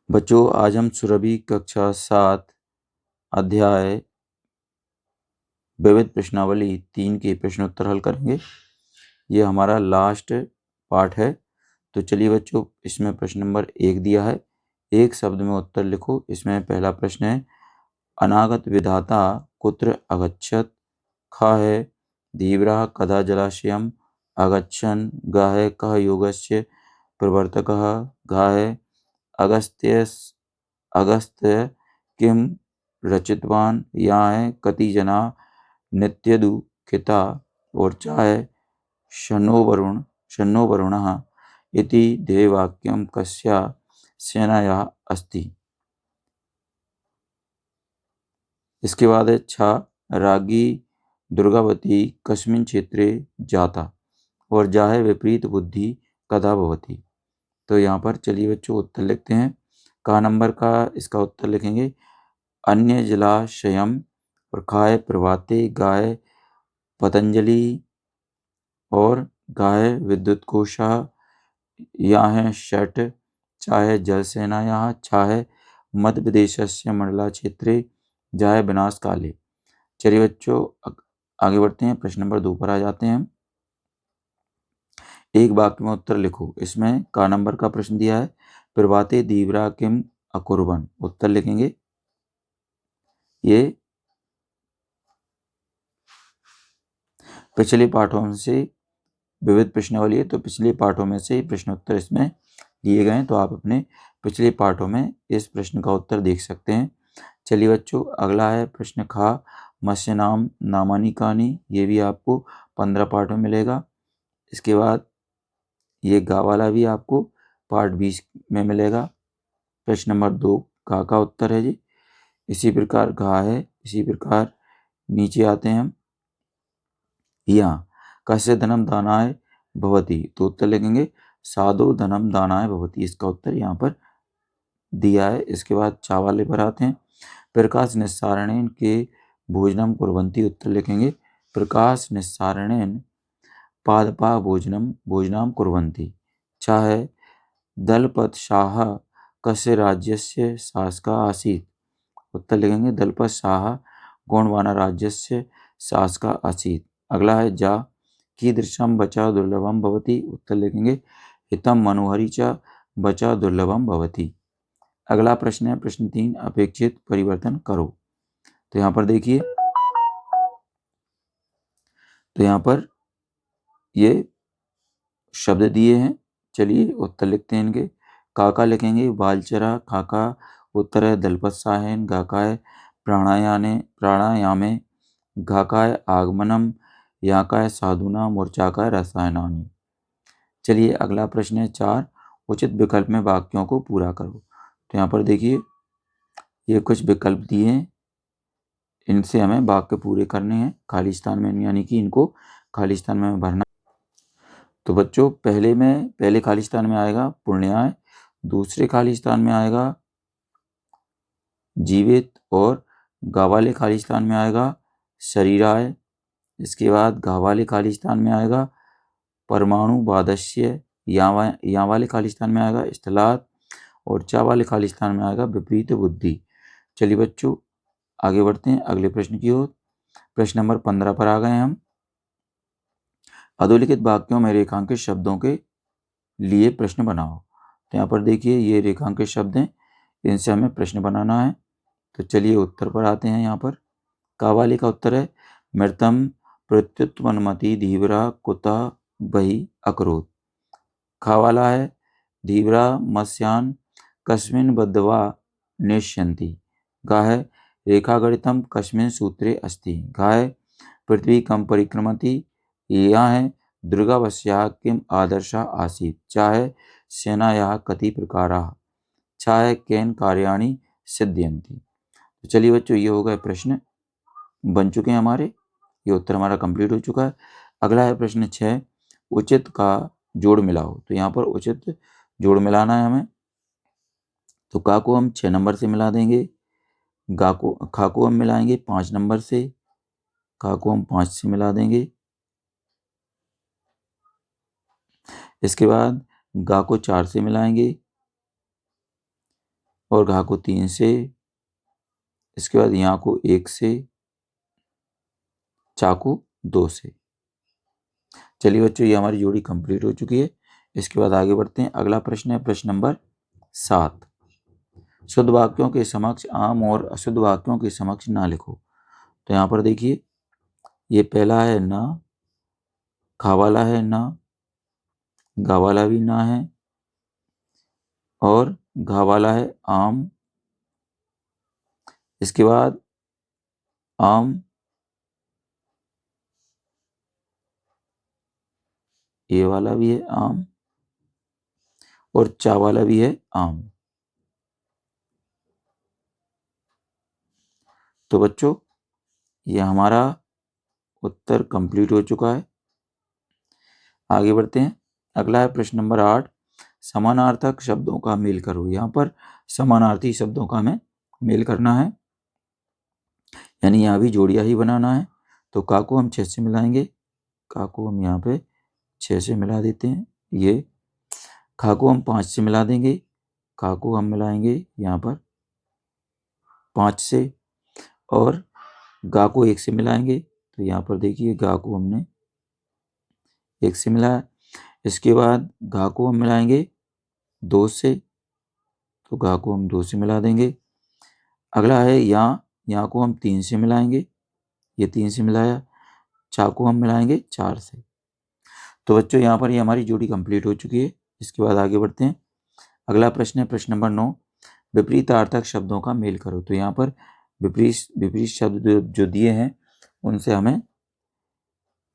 बच्चों, आज हम सुरभि कक्षा 7 अध्याय विविध प्रश्नावली 3 के प्रश्नोत्तर हल करेंगे। ये हमारा लास्ट पार्ट है। तो चलिए बच्चों, इसमें प्रश्न नंबर 1 दिया है, एक शब्द में उत्तर लिखो। इसमें पहला प्रश्न है, अनागत विधाता कुत्र अगच्छत्। ख है, धीवरः कदा जलाशयम् अगच्छन्। ग है, कः योगस्य प्रवर्तकः। घ है, अगस्त्य किं रचितवान्। या है, कति जना नित्यदुःखिता। और चा है, शन्नो वरुणः इति ध्येयवाक्यं कस्या सेनायाः अस्ति। इसके बाद है छा, राज्ञी दुर्गावती कस्मिन् क्षेत्रे जाता। और जा है, विपरीत बुद्धि कदा भवति। तो यहाँ पर चलिए बच्चों उत्तर लिखते हैं। का नंबर का इसका उत्तर लिखेंगे, अन्य जलाशयम। और खाए प्रभाते, गाय पतंजलि। और गाय विद्युत कोशा। या है षट, चाहे जल सेनायाः। छा है, मध्य प्रदेशस्य मंडला क्षेत्रे। जा है, विनाश काले। चलिए बच्चों आगे बढ़ते हैं, प्रश्न नंबर 2 पर आ जाते हैं। एक वाक्य में उत्तर लिखो। इसमें का नंबर का प्रश्न दिया है, प्रभाते धीवरा किम अकुर्वन्। उत्तर लिखेंगे, ये पिछले पाठों से विविध प्रश्नावली है, तो पिछले पाठों में से प्रश्नोत्तर इसमें दिए गए हैं। तो आप अपने पिछले पाठों में इस प्रश्न का उत्तर देख सकते हैं। चलिए बच्चों, अगला है प्रश्न खा, मत्स्य नाम नामानी कहानी। ये भी आपको 15 पाठ में मिलेगा। इसके बाद ये गा वाला भी आपको पार्ट 20 में मिलेगा। प्रश्न नंबर 2 का उत्तर है जी। इसी प्रकार घा है, इसी प्रकार नीचे आते हैं हम। यहाँ कस्य धनम दानाय भवति। तो उत्तर लिखेंगे, साधु धनम दानाय भवति। इसका उत्तर यहाँ पर दिया है। इसके बाद चा वाले पर आते हैं, प्रकाश निस्सारणेन के भोजनम कुर्वन्ति। उत्तर लिखेंगे, प्रकाश निस्सारणेन पादपा भोजनम कुर्वन्ति। चा है, दलपत शाह कस्य राज्यस्य शासका आसीत्। उत्तर लिखेंगे, दलपत शाह गोंडवाना राज्यस्य शासका आसीत्। अगला है जा, कीदृशं वचा दुर्लभम भवति। उत्तर लिखेंगे, हितम मनोहरी च वचा दुर्लभम भवति। अगला प्रश्न है प्रश्न 3, अपेक्षित परिवर्तन करो। तो यहाँ पर देखिए, तो यहाँ पर ये शब्द दिए हैं। चलिए उत्तर लिखते हैं इनके। काका लिखेंगे, बालचरा। खाका उत्तर है, दलपत साहेन। गाका है, प्राणायामे। घाका है, आगमनम। याका है, साधुनाम। और चाका है, रसायनानि। चलिए अगला प्रश्न है 4, उचित विकल्प में वाक्यों को पूरा करो। तो यहाँ पर देखिए, ये कुछ विकल्प दिए हैं, इनसे हमें वाक्य पूरे करने हैं खाली स्थान में, यानी कि इनको खाली स्थान में भरना। तो बच्चों पहले खाली स्थान में आएगा पुण्याय, दूसरे खाली स्थान में आएगा जीवित। और गा वाले खाली स्थान में आएगा शरीराय। इसके बाद घा वाले खाली स्थान में आएगा परमाणु वादस्य। या वाले खाली स्थान में आएगा स्थलात। और चा वाले खाली स्थान में आएगा विपरीत बुद्धि। चलिए बच्चों आगे बढ़ते हैं अगले प्रश्न की ओर। प्रश्न नंबर 15 पर आ गए हम। अधोलिखित वाक्यों में रेखांकित शब्दों के लिए प्रश्न बनाओ। तो यहाँ पर देखिए, ये रेखांकित शब्द हैं, इनसे हमें प्रश्न बनाना है। तो चलिए उत्तर पर आते हैं। यहाँ पर का वाले का उत्तर है, मृतम प्रत्युत्पन्नमति धीवरा कुता बहि अकरोत्। खा वाला है, धीवरा मत्स्यान कस्मिन् बद्धवा नेष्यन्ति। गा है, रेखागणितं कस्मिन् सूत्रे अस्ति। घा है, पृथ्वी कम परिक्रमति। या है, दुर्गावस्याः किम आदर्शः आसीत्। चा है, सेनायाः कति प्रकाराः। छा है, केन कार्याणि सिद्ध्यन्ति। तो चलिए बच्चों, ये हो गए प्रश्न बन चुके हैं हमारे, ये उत्तर हमारा कंप्लीट हो चुका है। अगला है प्रश्न 6, उचित का जोड़ मिलाओ। तो यहाँ पर उचित जोड़ मिलाना है हमें। तो का को हम 6 नंबर से मिला देंगे, खा को हम मिलाएंगे 5 नंबर से, का को हम 5 से मिला देंगे। इसके बाद गा को 4 से मिलाएंगे, और घा को 3 से, इसके बाद यहाँ को 1 से, चा को 2 से। चलिए बच्चों, ये हमारी जोड़ी कंप्लीट हो चुकी है। इसके बाद आगे बढ़ते हैं। अगला प्रश्न है प्रश्न नंबर 7। शुद्ध वाक्यों के समक्ष आम और अशुद्ध वाक्यों के समक्ष ना लिखो। तो यहाँ पर देखिए, ये पहला है ना, खा वाला है ना, गा वाला भी ना है, और घा वाला है आम। इसके बाद आम, ये वाला भी है आम, और चा वाला भी है आम। तो बच्चों, ये हमारा उत्तर कंप्लीट हो चुका है। आगे बढ़ते हैं। अगला है प्रश्न नंबर 8। समानार्थक शब्दों का मेल करो। यहाँ पर समानार्थी शब्दों का हमें मेल करना है, यानी यहाँ भी जोड़िया ही बनाना है। तो का को हम 6 से मिलाएंगे, का को हम यहाँ पे 6 से मिला देते हैं। ये खा को हम 5 से मिला देंगे, का को हम मिलाएंगे यहाँ पर 5 से, और गा को 1 से मिलाएंगे। तो यहाँ पर देखिए, गा को हमने 1 से मिलाया। इसके बाद घा को हम मिलाएंगे 2 से, तो घा को हम 2 से मिला देंगे। अगला है यहाँ को हम 3 से मिलाएंगे, ये 3 से मिलाया। चा को हम मिलाएंगे 4 से। तो बच्चों, यहाँ पर ये हमारी जोड़ी कंप्लीट हो चुकी है। इसके बाद आगे बढ़ते हैं। अगला प्रश्न है प्रश्न नंबर 9। विपरीतार्थक शब्दों का मेल करो। तो यहाँ पर विपरीत शब्द जो दिए हैं उनसे हमें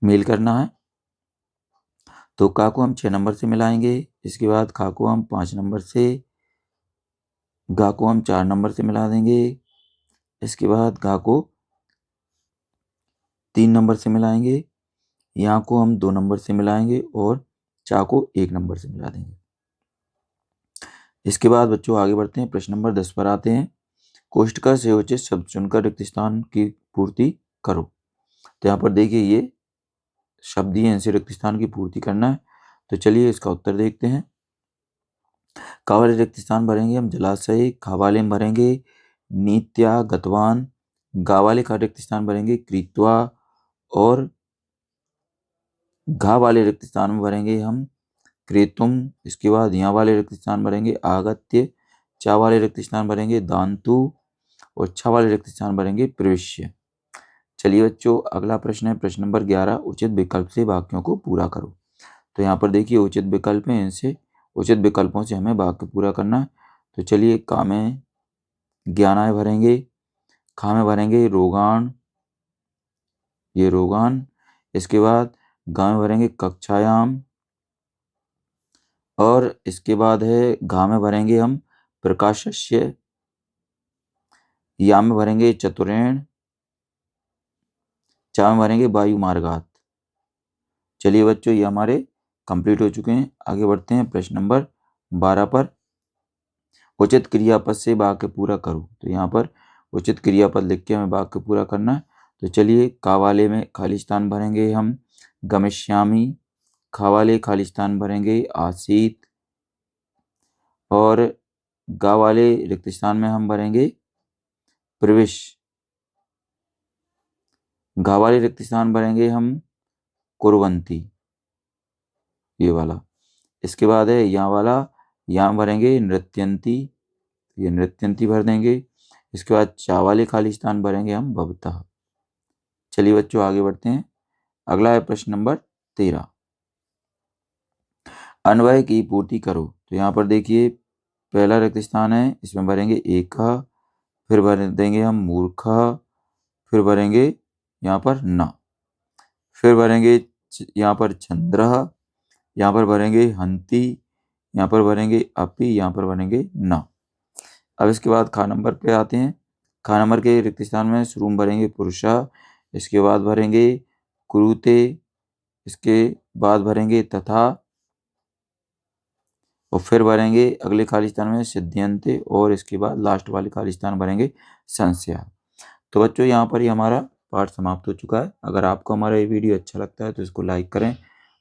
मेल करना है। तो का को हम 6 नंबर से मिलाएंगे, इसके बाद खा को हम 5 नंबर से, गा को हम 4 नंबर से मिला देंगे। इसके बाद घा को 3 नंबर से मिलाएंगे, यहाँ को हम 2 नंबर से मिलाएंगे, और चा को 1 नंबर से मिला देंगे। इसके बाद बच्चों आगे बढ़ते हैं। प्रश्न नंबर 10 पर आते हैं। कोष्ठक से उचित शब्द चुनकर रिक्त स्थान की पूर्ति करो। तो यहाँ पर देखिए, ये शब्द दिए, इनसे रिक्त स्थान की पूर्ति करना है। तो चलिए इसका उत्तर देखते हैं। का वाले रिक्त स्थान भरेंगे हम जलाशय, खा वाले में भरेंगे नीत्या गतवान, गा वाले का रिक्त स्थान भरेंगे कृत्वा, और घा वाले रिक्त स्थान में भरेंगे हम क्रेतुम। इसके बाद यहाँ वाले रिक्त स्थान भरेंगे आगत्य, चा वाले रिक्त स्थान भरेंगे दांतु, और छा वाले रिक्त स्थान भरेंगे प्रविश्य। चलिए बच्चों, अगला प्रश्न है प्रश्न नंबर 11। उचित विकल्प से वाक्यों को पूरा करो। तो यहाँ पर देखिए, उचित विकल्प है, इनसे उचित विकल्पों से हमें वाक्य पूरा करना है। तो चलिए, का में ज्ञानाय भरेंगे, खा में भरेंगे रोगान, ये रोगान। इसके बाद गा में भरेंगे कक्षायाम, और इसके बाद है घा में भरेंगे हम प्रकाशस्य, या में भरेंगे चतुरेण, चा में भरेंगे वायु मार्गात। चलिए बच्चों, ये हमारे कंप्लीट हो चुके हैं। आगे बढ़ते हैं प्रश्न नंबर 12 पर। उचित क्रियापद से वाक्य पूरा करो। तो यहाँ पर उचित क्रियापद लिख के हमें वाक्य पूरा करना है। तो चलिए, का वाले में खाली स्थान भरेंगे हम गमिष्यामि, खा वाले खाली स्थान भरेंगे आसीत, और गा वाले रिक्त स्थान में हम भरेंगे प्रविश, घा वाले रिक्त स्थान भरेंगे हम कुर्वंती, ये वाला। इसके बाद है यहाँ वाला, यहाँ भरेंगे नृत्यंती, ये नृत्यंती भर देंगे। इसके बाद चा वाले खाली स्थान भरेंगे हम भवतः। चलिए बच्चों, आगे बढ़ते हैं। अगला है प्रश्न नंबर 13। अन्वय की पूर्ति करो। तो यहाँ पर देखिए, पहला रिक्त स्थान है, इसमें भरेंगे एका, फिर भर देंगे हम मूर्खा, फिर भरेंगे यहाँ पर ना, फिर भरेंगे यहाँ पर चंद्र, यहाँ पर भरेंगे हंती, यहाँ पर भरेंगे अपी, यहाँ पर भरेंगे ना। अब इसके बाद खा नंबर पे आते हैं। खा नंबर के रिक्त स्थान में शुरू में भरेंगे पुरुषा, इसके बाद भरेंगे कुरुते, इसके बाद भरेंगे तथा, और फिर भरेंगे अगले खाली स्थान में सिद्ध्यंते, और इसके बाद लास्ट वाले खाली स्थान भरेंगे संशया। तो बच्चों, यहाँ पर ही हमारा पाठ समाप्त हो चुका है। अगर आपको हमारा ये वीडियो अच्छा लगता है तो इसको लाइक करें,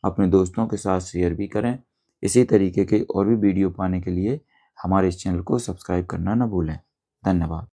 अपने दोस्तों के साथ शेयर भी करें। इसी तरीके के और भी वीडियो पाने के लिए हमारे इस चैनल को सब्सक्राइब करना ना भूलें। धन्यवाद।